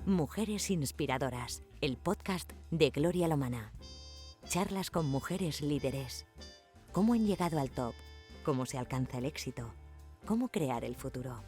Mujeres Inspiradoras, el podcast de Gloria Lomana. Charlas con mujeres líderes. ¿Cómo han llegado al top? ¿Cómo se alcanza el éxito? ¿Cómo crear el futuro?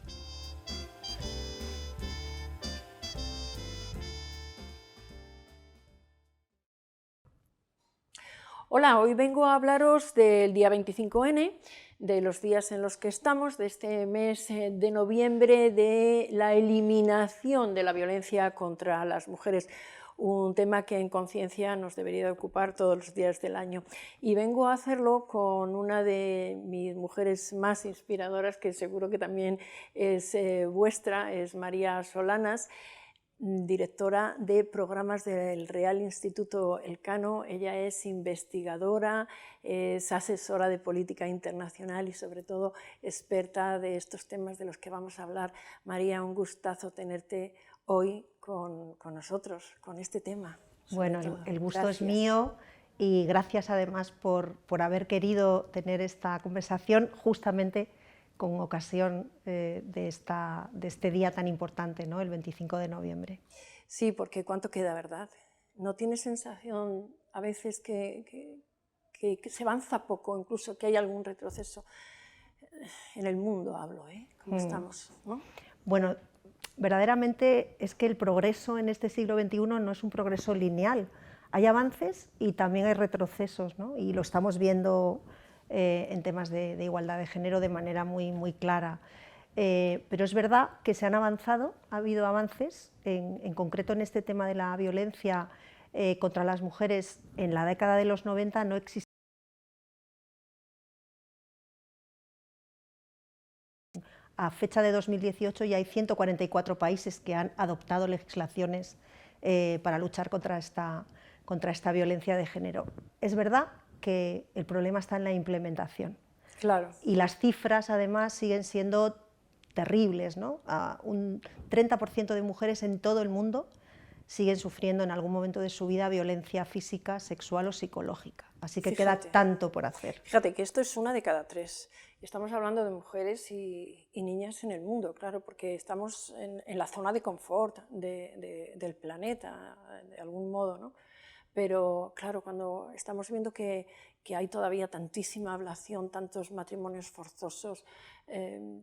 Hola, hoy vengo a hablaros del día 25N, de los días en los que estamos, de este mes de noviembre, de la eliminación de la violencia contra las mujeres, un tema que en Conciencia nos debería de ocupar todos los días del año. Y vengo a hacerlo con una de mis mujeres más inspiradoras, que seguro que también es vuestra, es María Solanas, directora de programas del Real Instituto Elcano. Ella es investigadora, es asesora de política internacional y sobre todo experta de estos temas de los que vamos a hablar. María, un gustazo tenerte hoy con nosotros, con este tema. Bueno, el gusto es mío y gracias además por haber querido tener esta conversación justamente con ocasión de este día tan importante, ¿no? El 25 de noviembre. Sí, porque ¿cuánto queda, verdad? ¿No tienes sensación a veces que se avanza poco, incluso que hay algún retroceso? En el mundo hablo, ¿eh? ¿Cómo estamos? ¿No? Bueno, verdaderamente es que el progreso en este siglo XXI no es un progreso lineal. Hay avances y también hay retrocesos, ¿no? Y lo estamos viendo en temas de igualdad de género de manera muy clara. Pero es verdad que se han avanzado, ha habido avances, en concreto en este tema de la violencia contra las mujeres. En la década de los 90 no existía. A fecha de 2018 ya hay 144 países que han adoptado legislaciones para luchar contra esta violencia de género. Es verdad que el problema está en la implementación. Claro. Y las cifras, además, siguen siendo terribles, ¿no? Un 30% de mujeres en todo el mundo siguen sufriendo en algún momento de su vida violencia física, sexual o psicológica. Así que queda tanto por hacer. Fíjate que esto es 1 de cada 3. Estamos hablando de mujeres y niñas en el mundo, claro, porque estamos en la zona de confort del planeta, de algún modo, ¿no? Pero claro, cuando estamos viendo que hay todavía tantísima ablación, tantos matrimonios forzosos,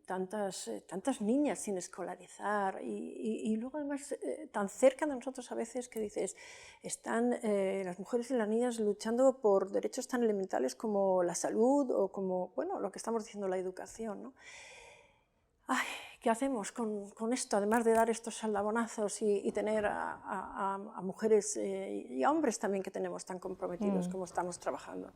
tantas niñas sin escolarizar y luego además tan cerca de nosotros a veces que dices, están las mujeres y las niñas luchando por derechos tan elementales como la salud o como, bueno, lo que estamos diciendo, la educación, ¿no? Ay, ¿qué hacemos con esto? Además de dar estos saldabonazos y tener a mujeres y a hombres también que tenemos tan comprometidos como estamos trabajando.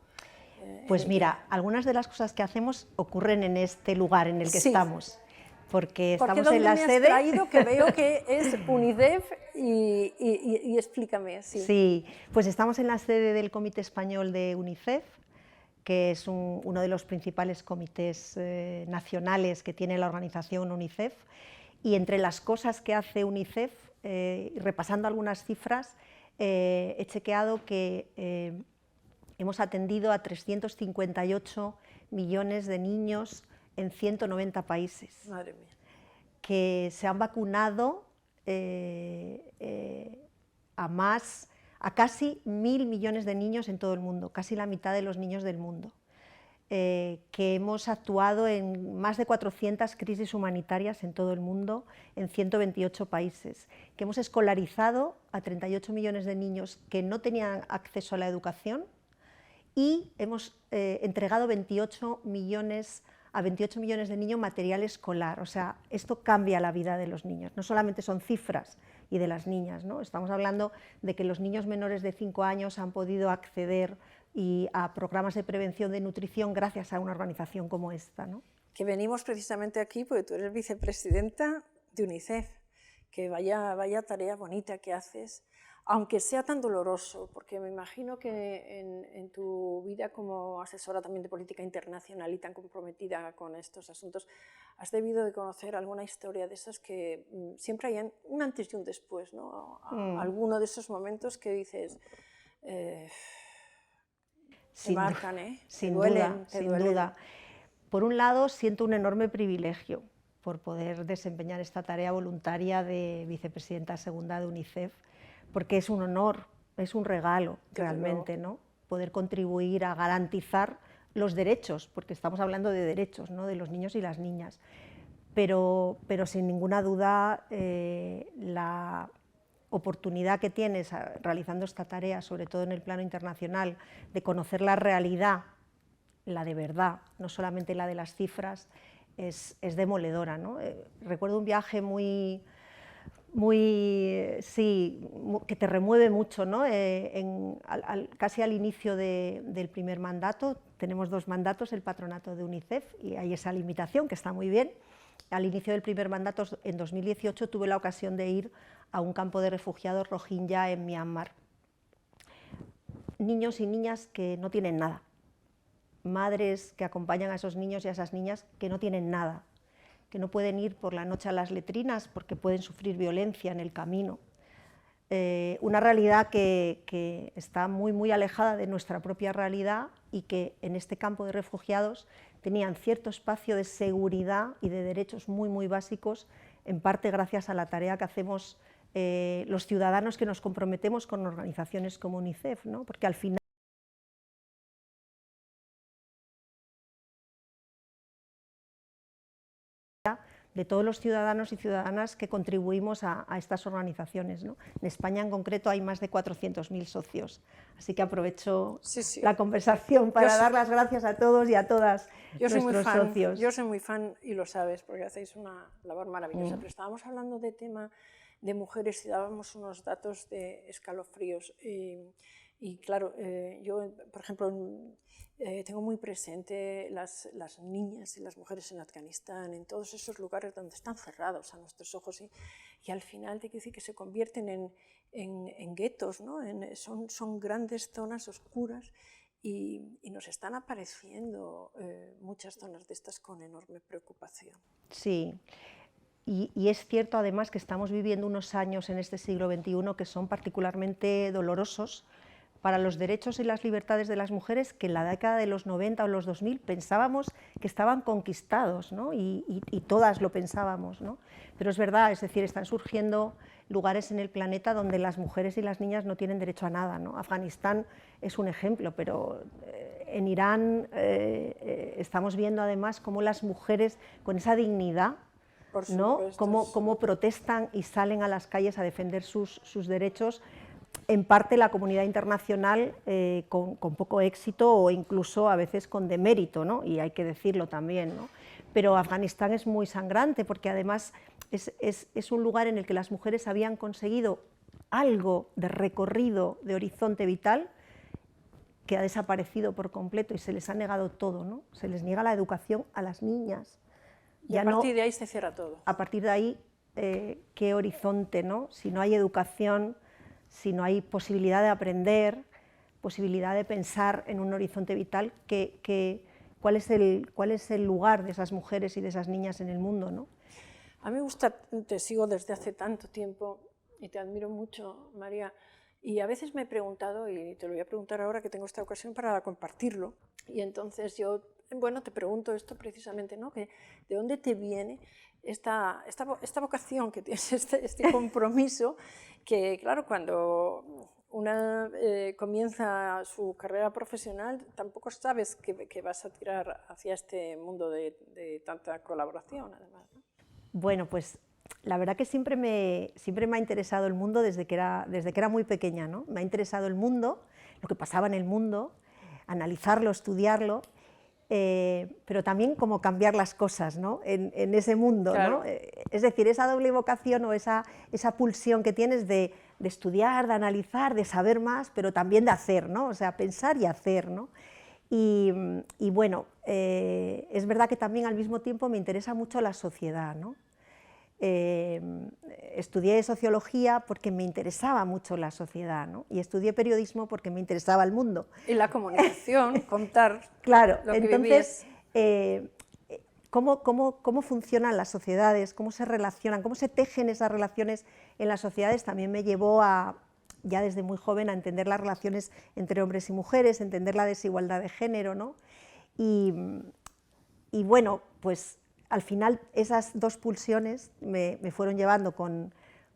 Pues mira, algunas de las cosas que hacemos ocurren en este lugar en el que estamos. Porque estamos en la sede. Me has traído que veo que es UNICEF y explícame. Sí, pues estamos en la sede del Comité Español de UNICEF, que es uno de los principales comités nacionales que tiene la organización UNICEF, y entre las cosas que hace UNICEF, repasando algunas cifras, he chequeado que hemos atendido a 358 millones de niños en 190 países. Madre mía. Que se han vacunado a casi 1.000 millones de niños en todo el mundo, casi la mitad de los niños del mundo, que hemos actuado en más de 400 crisis humanitarias en todo el mundo, en 128 países, que hemos escolarizado a 38 millones de niños que no tenían acceso a la educación y hemos entregado a 28 millones de niños material escolar. O sea, esto cambia la vida de los niños. No solamente son cifras y de las niñas, ¿no? Estamos hablando de que los niños menores de 5 años han podido acceder a programas de prevención de nutrición gracias a una organización como esta, ¿no? Que venimos precisamente aquí porque tú eres vicepresidenta de UNICEF, que vaya tarea bonita que haces, aunque sea tan doloroso, porque me imagino que en tu vida como asesora también de política internacional y tan comprometida con estos asuntos, has debido de conocer alguna historia de esas que siempre hay un antes y un después, ¿no? Alguno de esos momentos que dices, te marcan, ¿eh? Sin duda. Por un lado, siento un enorme privilegio, por poder desempeñar esta tarea voluntaria de vicepresidenta segunda de UNICEF, porque es un honor, es un regalo realmente, ¿no? Poder contribuir a garantizar los derechos, porque estamos hablando de derechos, ¿no? De los niños y las niñas, pero sin ninguna duda la oportunidad que tienes realizando esta tarea, sobre todo en el plano internacional, de conocer la realidad, la de verdad, no solamente la de las cifras, es demoledora, ¿no? Recuerdo un viaje que te remueve mucho, ¿no? Casi al inicio del primer mandato, tenemos 2 mandatos, el patronato de UNICEF, y hay esa limitación que está muy bien. Al inicio del primer mandato, en 2018, tuve la ocasión de ir a un campo de refugiados rohingya en Myanmar. Niños y niñas que no tienen nada, madres que acompañan a esos niños y a esas niñas que no tienen nada, que no pueden ir por la noche a las letrinas porque pueden sufrir violencia en el camino. Una realidad que está muy alejada de nuestra propia realidad y que en este campo de refugiados tenían cierto espacio de seguridad y de derechos muy básicos, en parte gracias a la tarea que hacemos los ciudadanos que nos comprometemos con organizaciones como UNICEF, ¿no? Porque al final de todos los ciudadanos y ciudadanas que contribuimos a estas organizaciones, ¿no? En España en concreto hay más de 400.000 socios, así que aprovecho la conversación para dar las gracias a todos y a todas nuestros socios. Yo soy muy fan y lo sabes, porque hacéis una labor maravillosa, pero estábamos hablando de tema de mujeres y dábamos unos datos de escalofríos y claro, yo por ejemplo tengo muy presente las niñas y las mujeres en Afganistán, en todos esos lugares donde están cerrados a nuestros ojos y al final te quiero decir que se convierten en guetos, ¿no? Son grandes zonas oscuras y nos están apareciendo muchas zonas de estas con enorme preocupación. Sí, y es cierto además que estamos viviendo unos años en este siglo XXI que son particularmente dolorosos para los derechos y las libertades de las mujeres, que en la década de los 90 o los 2000 pensábamos que estaban conquistados, ¿no? y todas lo pensábamos, ¿no? Pero es verdad, es decir, están surgiendo lugares en el planeta donde las mujeres y las niñas no tienen derecho a nada, ¿no? Afganistán es un ejemplo, pero en Irán estamos viendo además cómo las mujeres con esa dignidad, ¿no? Cómo protestan y salen a las calles a defender sus derechos, en parte la comunidad internacional con poco éxito o incluso a veces con demérito, ¿no? Y hay que decirlo también, ¿no? Pero Afganistán es muy sangrante porque además es un lugar en el que las mujeres habían conseguido algo de recorrido, de horizonte vital, que ha desaparecido por completo y se les ha negado todo, ¿no? Se les niega la educación a las niñas. Y a partir de ahí se cierra todo. A partir de ahí, ¿qué horizonte, ¿no? Si no hay educación, si no hay posibilidad de aprender, posibilidad de pensar en un horizonte vital, ¿cuál es el lugar de esas mujeres y de esas niñas en el mundo, ¿no? A mí me gusta, te sigo desde hace tanto tiempo y te admiro mucho, María, y a veces me he preguntado, y te lo voy a preguntar ahora que tengo esta ocasión para compartirlo, y entonces yo, bueno, te pregunto esto precisamente, ¿no? ¿De dónde te viene esta vocación que tienes, este compromiso, que claro, cuando una comienza su carrera profesional, tampoco sabes que vas a tirar hacia este mundo de tanta colaboración, además, ¿no? Bueno, pues la verdad que siempre me ha interesado el mundo desde que era muy pequeña, ¿no? Me ha interesado el mundo, lo que pasaba en el mundo, analizarlo, estudiarlo, pero también cómo cambiar las cosas, ¿no? en ese mundo, claro, ¿no? Es decir, esa doble vocación o esa pulsión que tienes de estudiar, de analizar, de saber más, pero también de hacer, ¿no? O sea, pensar y hacer, ¿no? Y bueno, es verdad que también al mismo tiempo me interesa mucho la sociedad, ¿no? Estudié sociología porque me interesaba mucho la sociedad, ¿no? Y estudié periodismo porque me interesaba el mundo. Y la comunicación, contar claro, lo que entonces, ¿cómo funcionan las sociedades? ¿Cómo se relacionan? ¿Cómo se tejen esas relaciones en las sociedades? También me llevó ya desde muy joven a entender las relaciones entre hombres y mujeres, entender la desigualdad de género, ¿no? Y bueno, pues al final esas dos pulsiones me fueron llevando con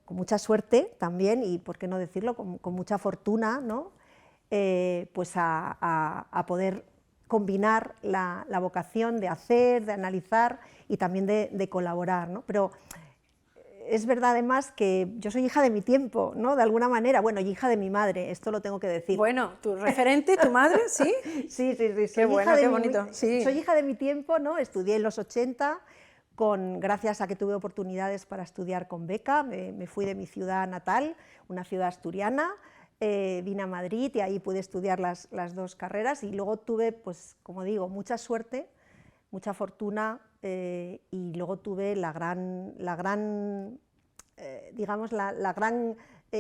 mucha suerte también, y por qué no decirlo, con mucha fortuna, ¿no? Pues a poder combinar la vocación de hacer, de analizar y también de colaborar, ¿no? Pero es verdad además que yo soy hija de mi tiempo, ¿no? De alguna manera, bueno, y hija de mi madre, esto lo tengo que decir. Bueno, tu referente, tu madre, ¿sí? Sí, Qué bueno, qué bonito. Sí. Soy hija de mi tiempo, ¿no? Estudié en los 80, gracias a que tuve oportunidades para estudiar con beca, me fui de mi ciudad natal, una ciudad asturiana, vine a Madrid y ahí pude estudiar las dos carreras, y luego tuve, pues, como digo, mucha suerte, mucha fortuna, y luego tuve la gran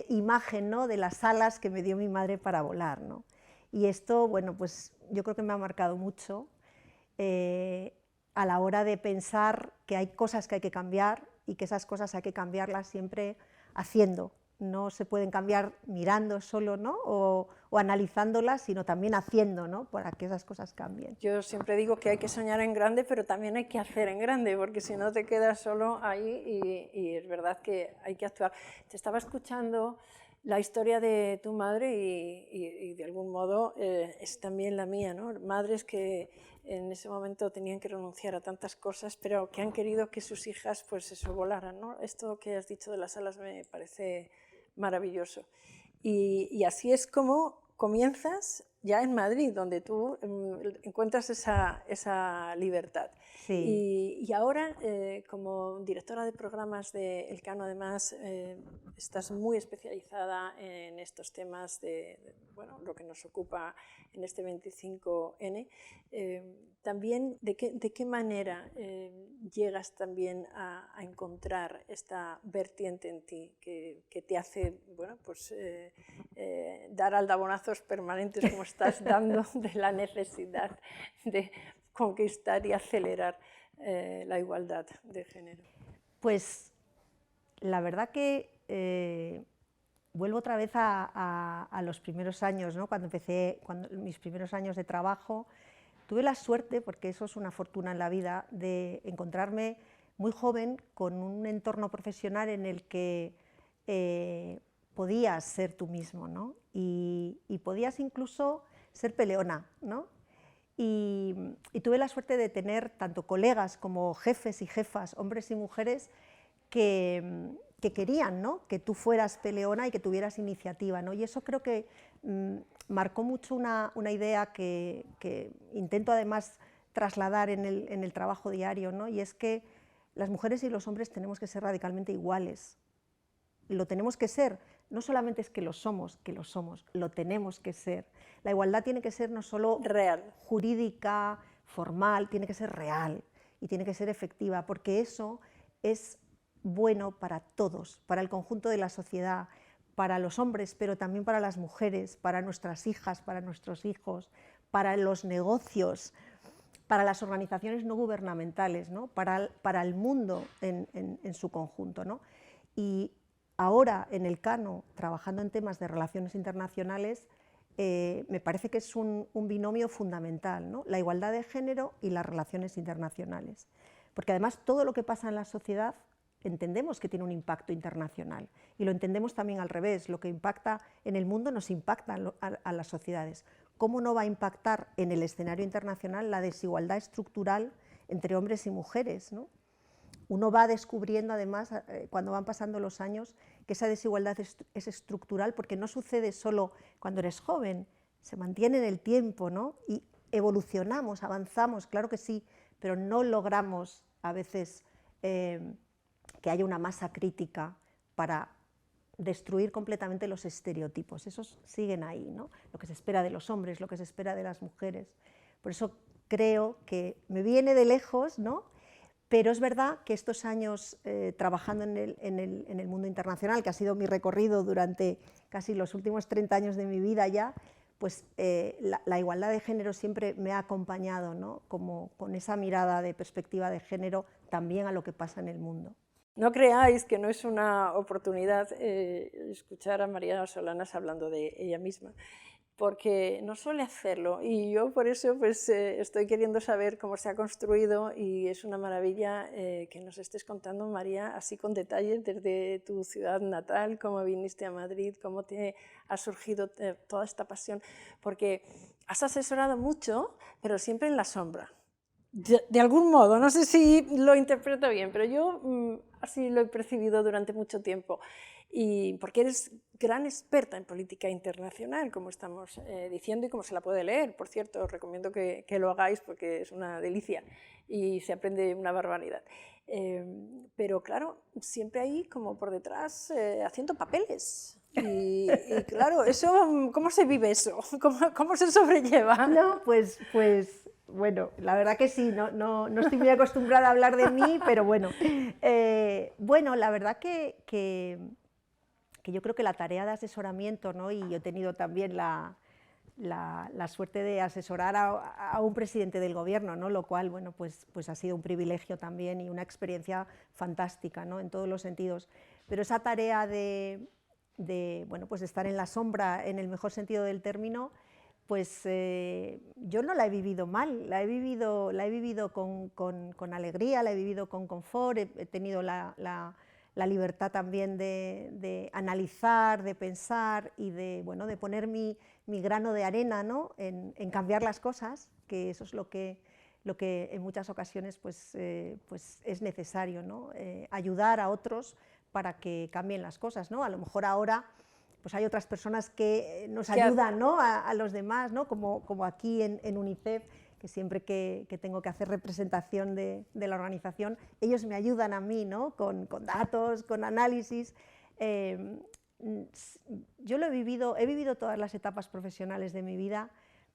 imagen, ¿no? De las alas que me dio mi madre para volar, ¿no? Y esto, bueno, pues yo creo que me ha marcado mucho a la hora de pensar que hay cosas que hay que cambiar, y que esas cosas hay que cambiarlas siempre haciendo. No se pueden cambiar mirando solo, ¿no? o analizándolas, sino también haciendo, ¿no? Para que esas cosas cambien. Yo siempre digo que hay que soñar en grande, pero también hay que hacer en grande, porque si no te quedas solo ahí, y es verdad que hay que actuar. Te estaba escuchando la historia de tu madre y de algún modo es también la mía, ¿no? Madres que en ese momento tenían que renunciar a tantas cosas, pero que han querido que sus hijas, pues eso, volaran, ¿no? Esto que has dicho de las alas me parece maravilloso. Y así es como comienzas ya en Madrid, donde tú encuentras esa libertad. Sí. Y ahora, como directora de programas de Elcano, además, estás muy especializada en estos temas de bueno, lo que nos ocupa en este 25N. También, ¿de qué manera llegas también a encontrar esta vertiente en ti que te hace, bueno, pues, dar aldabonazos permanentes como estás dando de la necesidad de conquistar y acelerar la igualdad de género? Pues la verdad que vuelvo otra vez a los primeros años, ¿no? Cuando mis primeros años de trabajo, tuve la suerte, porque eso es una fortuna en la vida, de encontrarme muy joven con un entorno profesional en el que podías ser tú mismo, ¿no? Y podías incluso ser peleona, ¿no? Y tuve la suerte de tener tanto colegas como jefes y jefas, hombres y mujeres, que querían, ¿no? Que tú fueras peleona y que tuvieras iniciativa, ¿no? Y eso creo que marcó mucho una idea que intento además trasladar en el trabajo diario, ¿no? Y es que las mujeres y los hombres tenemos que ser radicalmente iguales. Lo tenemos que ser, no solamente es que lo somos, lo tenemos que ser. La igualdad tiene que ser no solo real, jurídica, formal, tiene que ser real y tiene que ser efectiva, porque eso es bueno para todos, para el conjunto de la sociedad, para los hombres, pero también para las mujeres, para nuestras hijas, para nuestros hijos, para los negocios, para las organizaciones no gubernamentales, ¿no? para el mundo en su conjunto, ¿no? Y ahora en Elcano, trabajando en temas de relaciones internacionales, me parece que es un binomio fundamental, ¿no? La igualdad de género y las relaciones internacionales. Porque además todo lo que pasa en la sociedad entendemos que tiene un impacto internacional, y lo entendemos también al revés. Lo que impacta en el mundo nos impacta a las sociedades. ¿Cómo no va a impactar en el escenario internacional la desigualdad estructural entre hombres y mujeres, ¿no? Uno va descubriendo además, cuando van pasando los años, que esa desigualdad es estructural, porque no sucede solo cuando eres joven, se mantiene en el tiempo, ¿no? Y evolucionamos, avanzamos, claro que sí, pero no logramos a veces que haya una masa crítica para destruir completamente los estereotipos. Esos siguen ahí, ¿no? Lo que se espera de los hombres, lo que se espera de las mujeres. Por eso creo que me viene de lejos, ¿no? Pero es verdad que estos años trabajando en el mundo internacional, que ha sido mi recorrido durante casi los últimos 30 años de mi vida ya, pues la igualdad de género siempre me ha acompañado, ¿no? Como con esa mirada de perspectiva de género también a lo que pasa en el mundo. No creáis que no es una oportunidad escuchar a María Solanas hablando de ella misma, porque no suele hacerlo, y yo por eso pues, estoy queriendo saber cómo se ha construido, y es una maravilla que nos estés contando, María, así con detalles desde tu ciudad natal, cómo viniste a Madrid, cómo te ha surgido toda esta pasión, porque has asesorado mucho, pero siempre en la sombra. De algún modo, no sé si lo interpreto bien, pero yo así lo he percibido durante mucho tiempo. Y porque eres gran experta en política internacional, como estamos diciendo y como se la puede leer. Por cierto, os recomiendo que lo hagáis porque es una delicia y se aprende una barbaridad. Pero claro, siempre ahí como por detrás haciendo papeles. Y claro, eso, ¿cómo se vive eso? ¿Cómo se sobrelleva? No, pues bueno, la verdad que sí, no estoy muy acostumbrada a hablar de mí, pero bueno. Bueno, la verdad que yo creo que la tarea de asesoramiento, ¿no? Y yo he tenido también la suerte de asesorar a un presidente del gobierno, ¿no? Lo cual, bueno, pues ha sido un privilegio también y una experiencia fantástica, ¿no? En todos los sentidos. Pero esa tarea de bueno, pues estar en la sombra, en el mejor sentido del término, pues yo no la he vivido mal, la he vivido con alegría, la he vivido con confort, he tenido la libertad también de analizar, de pensar y de, bueno, de poner mi grano de arena, ¿no? en cambiar las cosas, que eso es lo que en muchas ocasiones pues es necesario, ¿no? Ayudar a otros para que cambien las cosas, ¿no? A lo mejor ahora pues hay otras personas que nos ayudan, ¿no? a los demás, ¿no? Como aquí en UNICEF, que siempre que tengo que hacer representación de la organización, ellos me ayudan a mí, ¿no? con datos, con análisis. Yo he vivido todas las etapas profesionales de mi vida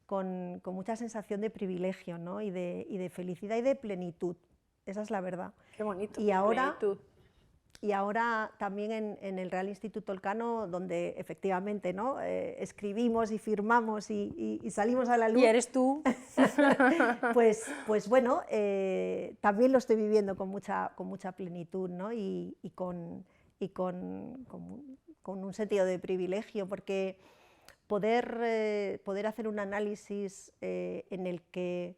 con mucha sensación de privilegio, ¿no? y de felicidad y de plenitud, esa es la verdad. Qué bonito, y ahora, plenitud. Y ahora también en el Real Instituto Elcano, donde efectivamente, ¿no? Escribimos y firmamos y salimos a la luz. ¿Y eres tú? pues bueno, también lo estoy viviendo con mucha plenitud, ¿no? y con un sentido de privilegio, porque poder hacer un análisis en el que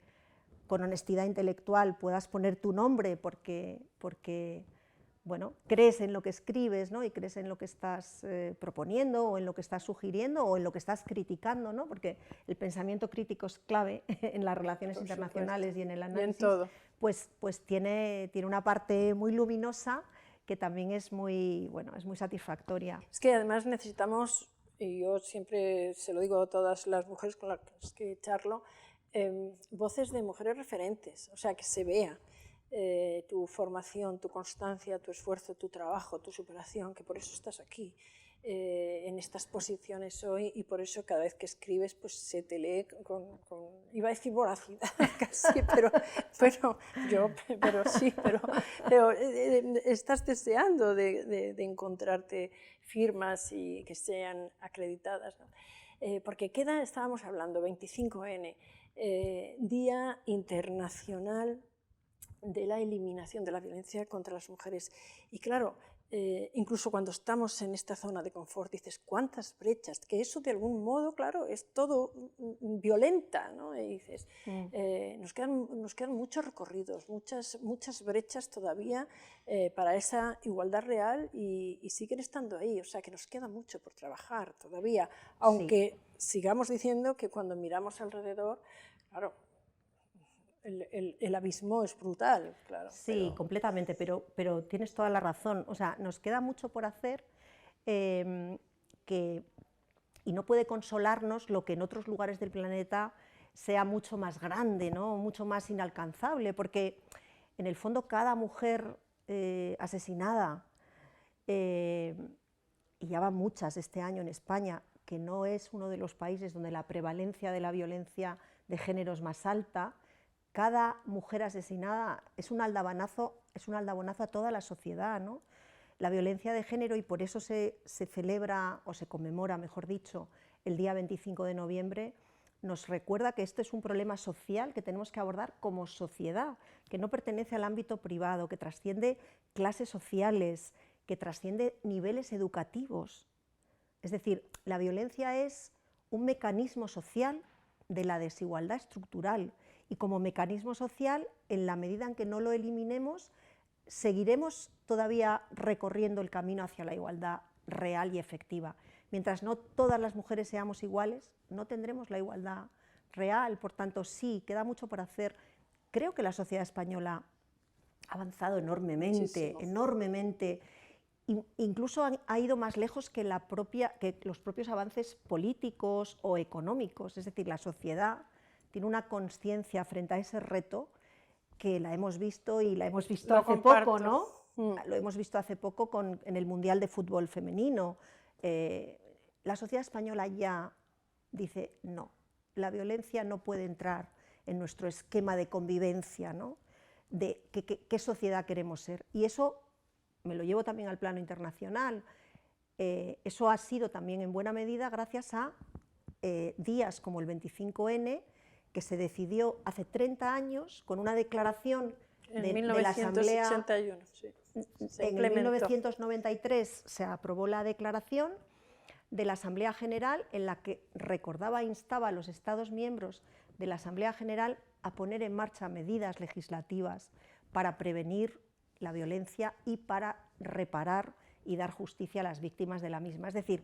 con honestidad intelectual puedas poner tu nombre porque bueno, crees en lo que escribes, ¿no? Y crees en lo que estás proponiendo o en lo que estás sugiriendo o en lo que estás criticando, ¿no? Porque el pensamiento crítico es clave en las relaciones internacionales y en el análisis. Y en todo. Pues tiene una parte muy luminosa que también es muy satisfactoria. Es que además necesitamos, y yo siempre se lo digo a todas las mujeres con las que charlo, voces de mujeres referentes, o sea, que se vea tu formación, tu constancia, tu esfuerzo, tu trabajo, tu superación, que por eso estás aquí, en estas posiciones hoy, y por eso cada vez que escribes pues se te lee iba a decir voracidad casi, pero estás deseando de encontrarte firmas y que sean acreditadas, ¿no? Porque estábamos hablando, 25N, Día Internacional de la Eliminación de la Violencia contra las Mujeres. Y claro, incluso cuando estamos en esta zona de confort, dices, ¿cuántas brechas? Que eso de algún modo, claro, es todo violenta, ¿no? Y dices, nos quedan muchos recorridos, muchas brechas todavía para esa igualdad real y siguen estando ahí, o sea que nos queda mucho por trabajar todavía, aunque sigamos diciendo que cuando miramos alrededor, claro, el abismo es brutal, claro. Sí, completamente, pero tienes toda la razón. O sea, nos queda mucho por hacer y no puede consolarnos lo que en otros lugares del planeta sea mucho más grande, ¿no? Mucho más inalcanzable, porque en el fondo cada mujer asesinada, y ya van muchas este año en España, que no es uno de los países donde la prevalencia de la violencia de género es más alta, cada mujer asesinada es un aldabanazo a toda la sociedad, ¿no? La violencia de género, y por eso se celebra, o se conmemora, mejor dicho, el día 25 de noviembre, nos recuerda que este es un problema social que tenemos que abordar como sociedad, que no pertenece al ámbito privado, que trasciende clases sociales, que trasciende niveles educativos. Es decir, la violencia es un mecanismo social de la desigualdad estructural, y como mecanismo social, en la medida en que no lo eliminemos, seguiremos todavía recorriendo el camino hacia la igualdad real y efectiva. Mientras no todas las mujeres seamos iguales, no tendremos la igualdad real. Por tanto, sí, queda mucho por hacer. Creo que la sociedad española ha avanzado enormemente, Muchísimo. enormemente. Incluso ha ido más lejos que los propios avances políticos o económicos. Es decir, la sociedad tiene una conciencia frente a ese reto que la hemos visto, y la hemos visto hace poco, ¿no? Lo hemos visto hace poco en el Mundial de Fútbol Femenino. La sociedad española ya dice no, la violencia no puede entrar en nuestro esquema de convivencia, ¿no? De qué sociedad queremos ser. Y eso me lo llevo también al plano internacional. Eso ha sido también en buena medida gracias a días como el 25N, que se decidió hace 30 años con una declaración de la Asamblea. 1981, sí. En 1993 se aprobó la declaración de la Asamblea General, en la que recordaba e instaba a los Estados miembros de la Asamblea General a poner en marcha medidas legislativas para prevenir la violencia y para reparar y dar justicia a las víctimas de la misma. Es decir,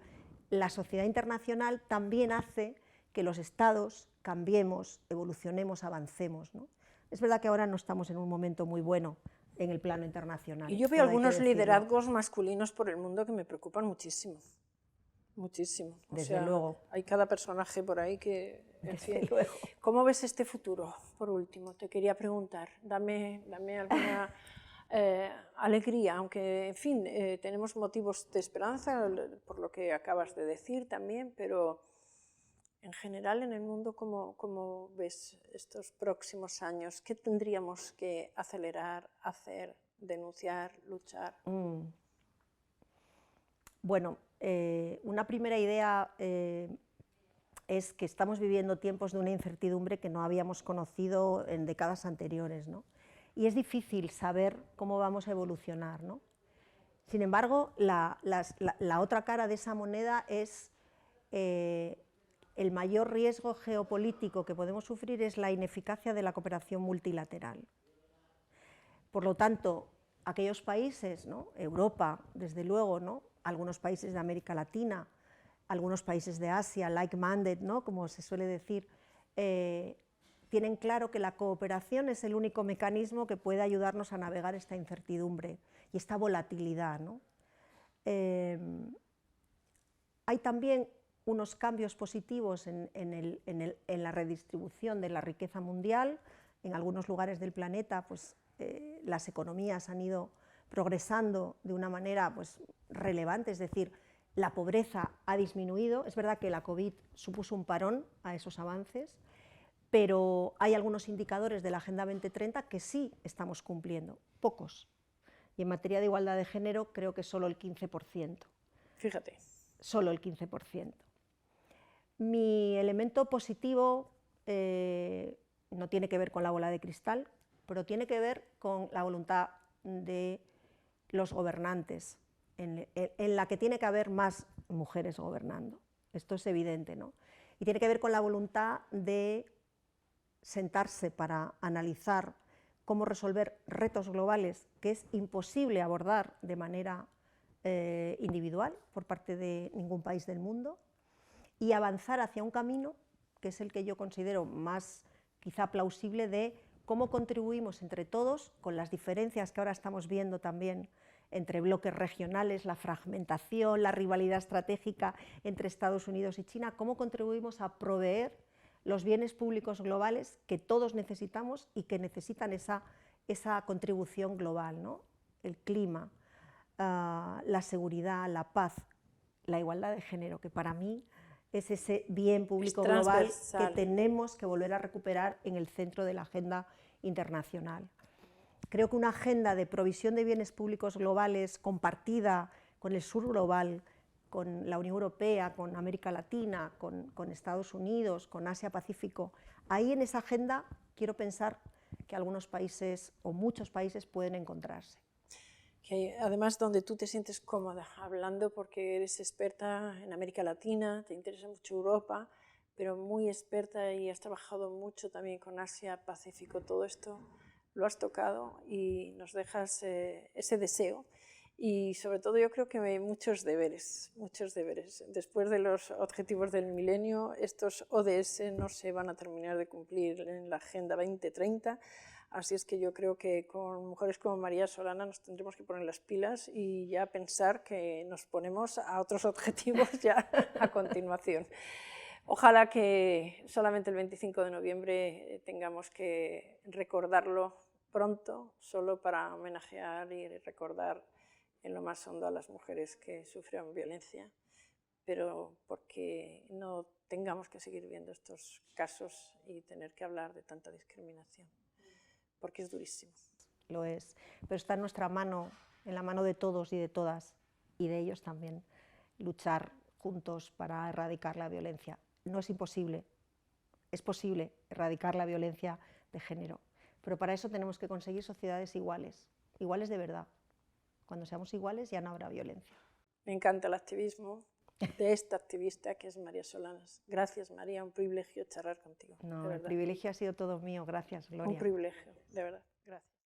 la sociedad internacional también hace que los Estados cambiemos, evolucionemos, avancemos, ¿no? Es verdad que ahora no estamos en un momento muy bueno en el plano internacional. Y yo veo algunos liderazgos masculinos por el mundo que me preocupan muchísimo. Muchísimo. Desde luego. Hay cada personaje por ahí que... Desde luego. ¿Cómo ves este futuro? Por último, te quería preguntar. Dame alguna alegría, aunque, en fin, tenemos motivos de esperanza por lo que acabas de decir también, pero en general en el mundo, ¿cómo ves estos próximos años? ¿Qué tendríamos que acelerar, hacer, denunciar, luchar? Bueno, una primera idea es que estamos viviendo tiempos de una incertidumbre que no habíamos conocido en décadas anteriores, ¿no? Y es difícil saber cómo vamos a evolucionar, ¿no? Sin embargo, la otra cara de esa moneda es el mayor riesgo geopolítico que podemos sufrir es la ineficacia de la cooperación multilateral. Por lo tanto, aquellos países, ¿no? Europa, desde luego, ¿no? Algunos países de América Latina, algunos países de Asia, like-minded, ¿no? Como se suele decir, tienen claro que la cooperación es el único mecanismo que puede ayudarnos a navegar esta incertidumbre y esta volatilidad, ¿no? Hay también unos cambios positivos en la redistribución de la riqueza mundial. En algunos lugares del planeta, pues, las economías han ido progresando de una manera, pues, relevante, es decir, la pobreza ha disminuido. Es verdad que la COVID supuso un parón a esos avances, pero hay algunos indicadores de la Agenda 2030 que sí estamos cumpliendo, pocos. Y en materia de igualdad de género creo que solo el 15%. Fíjate. Solo el 15%. Mi elemento positivo no tiene que ver con la bola de cristal, pero tiene que ver con la voluntad de los gobernantes, en la que tiene que haber más mujeres gobernando. Esto es evidente, ¿no? Y tiene que ver con la voluntad de sentarse para analizar cómo resolver retos globales que es imposible abordar de manera individual por parte de ningún país del mundo, y avanzar hacia un camino que es el que yo considero más quizá plausible de cómo contribuimos entre todos, con las diferencias que ahora estamos viendo también entre bloques regionales, la fragmentación, la rivalidad estratégica entre Estados Unidos y China, cómo contribuimos a proveer los bienes públicos globales que todos necesitamos y que necesitan esa contribución global, ¿no? El clima, la seguridad, la paz, la igualdad de género, que para mí es ese bien público global que tenemos que volver a recuperar en el centro de la agenda internacional. Creo que una agenda de provisión de bienes públicos globales compartida con el sur global, con la Unión Europea, con América Latina, con Estados Unidos, con Asia-Pacífico, ahí en esa agenda quiero pensar que algunos países o muchos países pueden encontrarse. Que además donde tú te sientes cómoda hablando porque eres experta en América Latina, te interesa mucho Europa, pero muy experta y has trabajado mucho también con Asia, Pacífico, todo esto lo has tocado y nos dejas ese deseo. Y sobre todo yo creo que muchos deberes. Después de los objetivos del milenio, estos ODS no se van a terminar de cumplir en la Agenda 2030, así es que yo creo que con mujeres como María Solana nos tendremos que poner las pilas y ya pensar que nos ponemos a otros objetivos ya a continuación. Ojalá que solamente el 25 de noviembre tengamos que recordarlo pronto, solo para homenajear y recordar en lo más hondo a las mujeres que sufrieron violencia, pero porque no tengamos que seguir viendo estos casos y tener que hablar de tanta discriminación, porque es durísimo. Lo es, pero está en nuestra mano, en la mano de todos y de todas, y de ellos también, luchar juntos para erradicar la violencia. No es imposible, es posible erradicar la violencia de género, pero para eso tenemos que conseguir sociedades iguales, iguales de verdad. Cuando seamos iguales ya no habrá violencia. Me encanta el activismo de esta activista que es María Solanas. Gracias, María, un privilegio charlar contigo. No, el privilegio ha sido todo mío, gracias, Gloria. Un privilegio, de verdad, gracias.